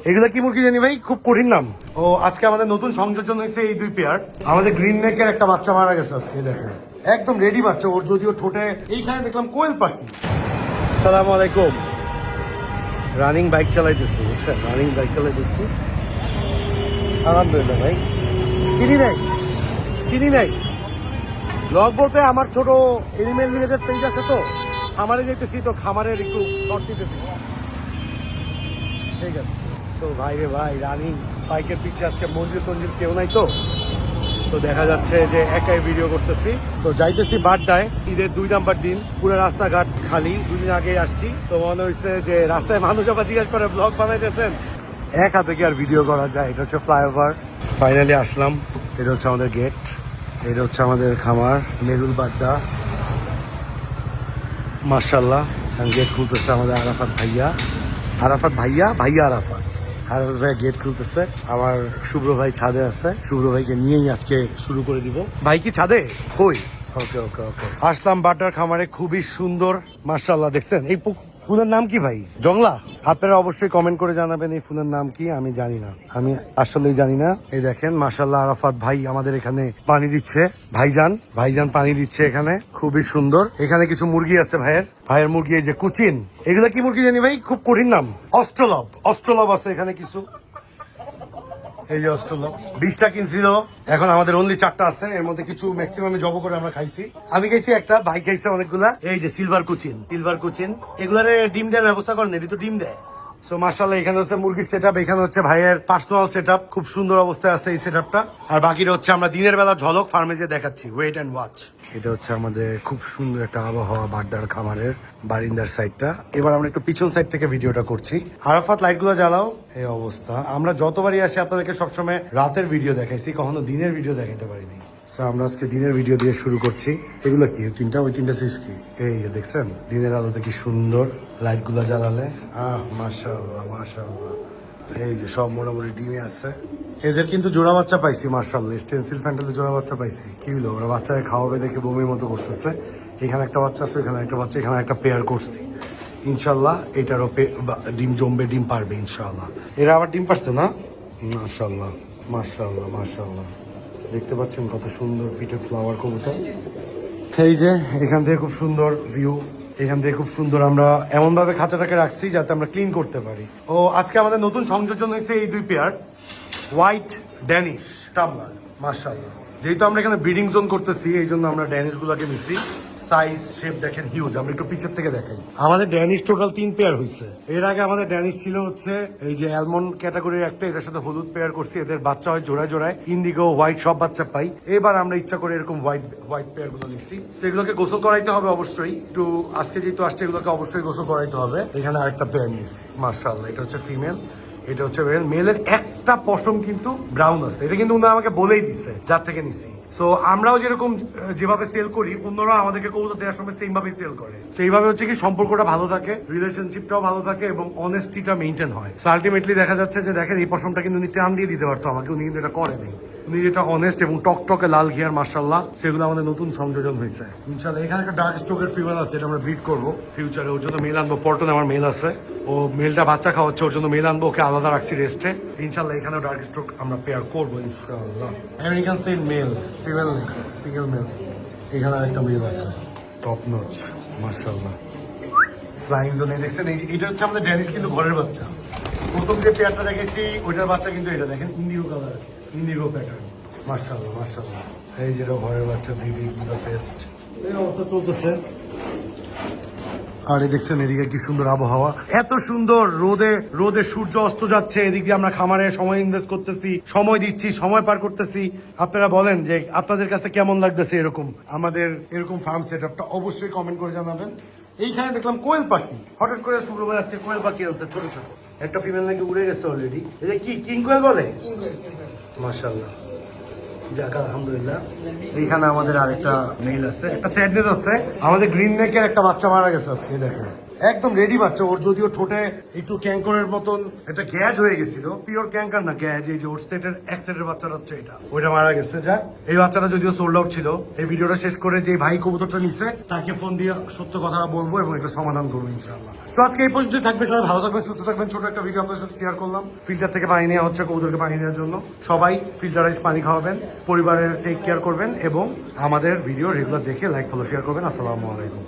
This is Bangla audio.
এগুলা কি মুরগি জানি ভাই, খুব কঠিন নাম। ও আজকে আমাদের নতুন সংযোজন হয়েছে এই দুই পেয়ার। আমাদের গ্রিন নেকের একটা বাচ্চা মারা গেছে আজকে, দেখেন একদম রেডি বাচ্চা। ওর যদিও ঠোঁটে এইখানে দেখলাম কোয়েল পাখি। সালাম আলাইকুম। রানিং বাইক চালাইতেছি, বুঝছেন, রানিং বাইক চালাইতেছি। আলহামদুলিল্লাহ ভাই। চিনি নাই ব্লগ বলতে আমার ছোট এনিমেল রিলেটেড পেজ আছে, তো খামারে যেতেছি, তো খামারের একটু শর্ট দিতেছি। ঠিক আছে। তো ভাই রে ভাই, রানিং বাইকের পিছে আজকে মঞ্জিল টঞ্জিল কেউ নাই, তো দেখা যাচ্ছে যে একাই ভিডিও করতেছি। তো যাইতেছি বাড্ডায়, ঈদের 2 নাম্বার দিন, পুরো রাস্তাঘাট খালি। 2 দিন আগে আসছি, তো মনে হচ্ছে যে রাস্তায় মানুষ আবার জিজ্ঞাসা করে ব্লগ বানাইতেছেন, এক হাতে কি আর ভিডিও করা যায়। এটা হচ্ছে ফ্লাইওভার, ফাইনালি আসলাম। এটা হচ্ছে আমাদের গেট, এটা হচ্ছে আমাদের খামার মেরুল বাড্ডা। মাশাআল্লাহ, গেট খুলতেছে আমাদের আরাফাত ভাইয়া আরাফাত ভাই গেট খুলতেছে। আমার শুভ্র ভাই ছাদে আছে, শুভ্র ভাইকে নিয়েই আজকে শুরু করে দিব। ভাই কি ছাদে? কই? ওকে ওকে ওকে। আসলাম বাটার খামারে, খুবই সুন্দর মাশাআল্লাহ। দেখছেন এই ফুলের নাম কি ভাই? জংলা। আপনারা অবশ্যই কমেন্ট করে জানাবেন এই ফুলের নাম কি। আমি জানি না, আমি আসলেই জানি না। এই দেখেন মাশাআল্লাহ, আরাফাত ভাই আমাদের এখানে পানি দিচ্ছে। ভাইজান পানি দিচ্ছে এখানে, খুবই সুন্দর। এখানে কিছু মুরগি আছে ভাইয়ের মুরগি, এই যে কুচিন। এগুলা কি মুরগি জানি ভাই, খুব কঠিন নাম। অস্ট্রলব আছে এখানে কিছু। এই যে অস্ট্রলব 20টা কিনছিল, এখন আমাদের অনলি 4টা আছে। এর মধ্যে কিছু ম্যাক্সিমাম জব করে আমরা খাইছি। আমি খাইছি একটা, ভাই খাইছে অনেকগুলা। এই যে সিলভার কুচিন, এগুলার ডিম দেওয়ার ব্যবস্থা করেন, এটি তো ডিম দেয়। সো মাশাআল্লাহ, এখানে হচ্ছে মুরগির সেটআপ, এখানে হচ্ছে ভাইয়ের পার্সোনাল সেটআপ। খুব সুন্দর অবস্থায় আছে এই সেটআপটা। আর বাকিটা হচ্ছে আমরা দিনের বেলা ঝলক ফার্মে যে দেখাচ্ছি, ওয়েট এন্ড ওয়াচ। এটা হচ্ছে আমাদের খুব সুন্দর একটা আবহাওয়া বাড্ডার খামারের বারিন্দার সাইডটা। এবার আমরা একটু পিছন সাইড থেকে ভিডিওটা করছি। আরাফাত লাইট গুলো জ্বালাও। এই অবস্থা, আমরা যতবারই আসি আপনাদেরকে সবসময় রাতের ভিডিও দেখাইছি, কখনো দিনের ভিডিও দেখাতে পারিনি। আমরা আজকে দিনের ভিডিও দিয়ে শুরু করছি। এগুলো কি ওই তিনটা সিস কি? এই যে দেখছেন দিনের আলোতে কি সুন্দর লাইট গুলা জ্বালালে। মাশাআল্লাহ। এই যে সব মোটামুটি ডিমে আছে। এদের কিন্তু জোড়া বাচ্চা পাইছি মাশাআল্লাহ, স্টেনসিল ফ্যান্টালে জোড়া বাচ্চা পাইছি। কি হলো, ওরা বাচ্চাকে খাওয়াবে দেখে বমির মতো করতেছে। এখানে একটা বাচ্চা আছে, এখানে একটা বাচ্চা, এখানে একটা পেয়ার করছি। ইনশাল্লাহ এটারও ডিম জমবে, ডিম পারবে ইনশাল্লাহ। এরা আবার ডিম পারছে না? মাশাআল্লাহ। দেখতে পাচ্ছেন কত সুন্দর পিঠে ফ্লাওয়ার কবুতর। এই যে এখান থেকে খুব সুন্দর ভিউ, এখান থেকে খুব সুন্দর। আমরা এমন ভাবে খাঁচাটাকে রাখছি যাতে আমরা ক্লিন করতে পারি। ও আজকে আমাদের নতুন সংযোজন হয়েছে এই দুই পেয়ার, হোয়াইট ড্যানিশ টাবলার। মাশাআল্লাহ, যেহেতু আমরা এখানে ব্রিডিং জোন করতেছি, এই জন্য আমরা ড্যানিশ গুলাকে নিচ্ছি। সাইজ শেপ দেখেন হিউজ। আমরা একটু পিছের থেকে দেখাই। আমাদের ড্যানিশ টোটাল 3 পেয়ার হয়েছে। এর আগে আমাদের ড্যানিশ ছিল হচ্ছে এই যে অ্যালমন্ড ক্যাটাগরির একটা, এটার সাথে হলুদ পেয়ার করছি। এদের বাচ্চা হয় জোড়ায়, ইন্ডিগো হোয়াইট সব বাচ্চা পাই। এবার আমরা ইচ্ছা করে এরকম হোয়াইট পেয়ার গুলো নিচ্ছি। সেগুলোকে গোসল করাইতে হবে অবশ্যই। একটু আজকে যেহেতু আসছে, এগুলোকে অবশ্যই গোসল করাইতে হবে। এখানে আরেকটা পেয়ার নিচ্ছি মাশাআল্লাহ। এটা হচ্ছে ফিমেল, এটা হচ্ছে মেলের একটা পশম কিন্তু ব্রাউন আছে। এটা কিন্তু উনি আমাকে বলেই দিচ্ছে যার থেকে নিচ্ছি। সো আমরাও যেরকম যেভাবে সেল করি, অন্যরা আমাদেরকে কবুতর দেওয়ার সময় সেইভাবেই সেল করে। সেইভাবে হচ্ছে কি সম্পর্কটা ভালো থাকে, রিলেশনশিপটাও ভালো থাকে এবং অনেস্টিটা মেনটেন হয়। সো আলটিমেটলি দেখা যাচ্ছে যে দেখেন এই পশমটা কিন্তু উনি টান দিয়ে দিতে পারতো আমাকে, উনি কিন্তু এটা করেনি। উনি যেটা অনেস্ট এবং টকটকে লাল ঘিয়ার মাশাআল্লাহ, সেগুলো আমাদের নতুন সংযোজন হয়েছে ইনশাআল্লাহ। এখানে একটা ডার্ক স্টোকের ফিমেল আছে, এটা আমরা ব্রিড করবো ফিউচারে। ওর জন্য মেল আনবো, পল্টনে আমার মেল আছে, ও মেলটা বাচ্চা খাওয়াচ্ছে, ওর জন্য মেল আনবো, ওকে আলাদা রাখছি রেস্টে ইনশাআল্লাহ। এখানেও ডার্ক স্টোক আমরা পেয়ার করবো ইনশাআল্লাহ। আমেরিকান সেন্ট মেল, ফিমেল নেই, সিঙ্গেল মেল। এখানে আরেকটা মেল আছে, টপ নচ মাশাআল্লাহ, ফ্লাইং জোনে। দেখছেন এটা হচ্ছে আমাদের ড্যানিশ, কিন্তু ঘরের বাচ্চা। প্রথম যে পেয়ারটা দেখেছি ওইটার বাচ্চা কিন্তু এটা দেখেন ইন্ডিগো কালার, ইন্ডিগো প্যাটার্ন মাশাআল্লাহ। এই যেটা ঘরের বাচ্চা, বিবি বুদাপেস্ট। এই অবস্থা চলতেছে। আর এই দেখছেন এদিকে কি সুন্দর আবহাওয়া, এত সুন্দর। রোদে সূর্য অস্ত যাচ্ছে, এদিক দিয়ে আমরা খামারে সময় ইনভেস্ট করতেছি, সময় দিচ্ছি, সময় পার করতেছি। আপনারা বলেন যে আপনাদের কাছে কেমন লাগতেছে এরকম আমাদের এরকম ফার্ম সেটআপটা, অবশ্যই কমেন্ট করে জানাবেন। এইখানে দেখলাম কোয়েল পাখি, হঠাৎ করে শুক্রবার আজকে কোয়েল পাখি আনছে ছোট। একটা ফিমেল নাকি উড়ে গেছে অলরেডি। এটা কি কিং কোয়েল বলে? মাশাআল্লাহ, যাক আলহামদুলিল্লাহ। এইখানে আমাদের আরেকটা মেল আছে, একটা স্যাডনেস আছে। আমাদের গ্রিন নেকের একটা বাচ্চা মারা গেছে আজকে, দেখেন একদম রেডি বাচ্চা। ওর যদিও ঠোঁটে একটু ক্যাঙ্করের মতন একটা গ্যাজ হয়ে গেছিল, পিওর ক্যাঙ্কার না গ্যাজ। এই যে ওর সেটের এক সেটের বাচ্চাটা হচ্ছে এটা, ওইটা মারা গেছে। যাক, এই বাচ্চাটা যদিও সোল্ড আউট ছিল। এই ভিডিওটা শেষ করে যে ভাই কবুতরটা নিছে তাকে ফোন দিয়ে সত্য কথাটা বলবো এবং এটা সমাধান করবো ইনশাআল্লাহ। তো আজকে এই পর্যন্ত থাকবে, সবাই ভালো থাকবেন, সুস্থ থাকবেন। ছোট একটা ভিডিও আপনার সাথে শেয়ার করলাম। ফিল্টার থেকে পানি নেওয়া হচ্ছে কবুতরকে পানি দেওয়ার জন্য। সবাই ফিল্টারাইজ পানি খাওয়াবেন, পরিবারের টেক কেয়ার করবেন এবং আমাদের ভিডিও রেগুলার দেখে লাইক ফলো শেয়ার করবেন। আসসালামু আলাইকুম।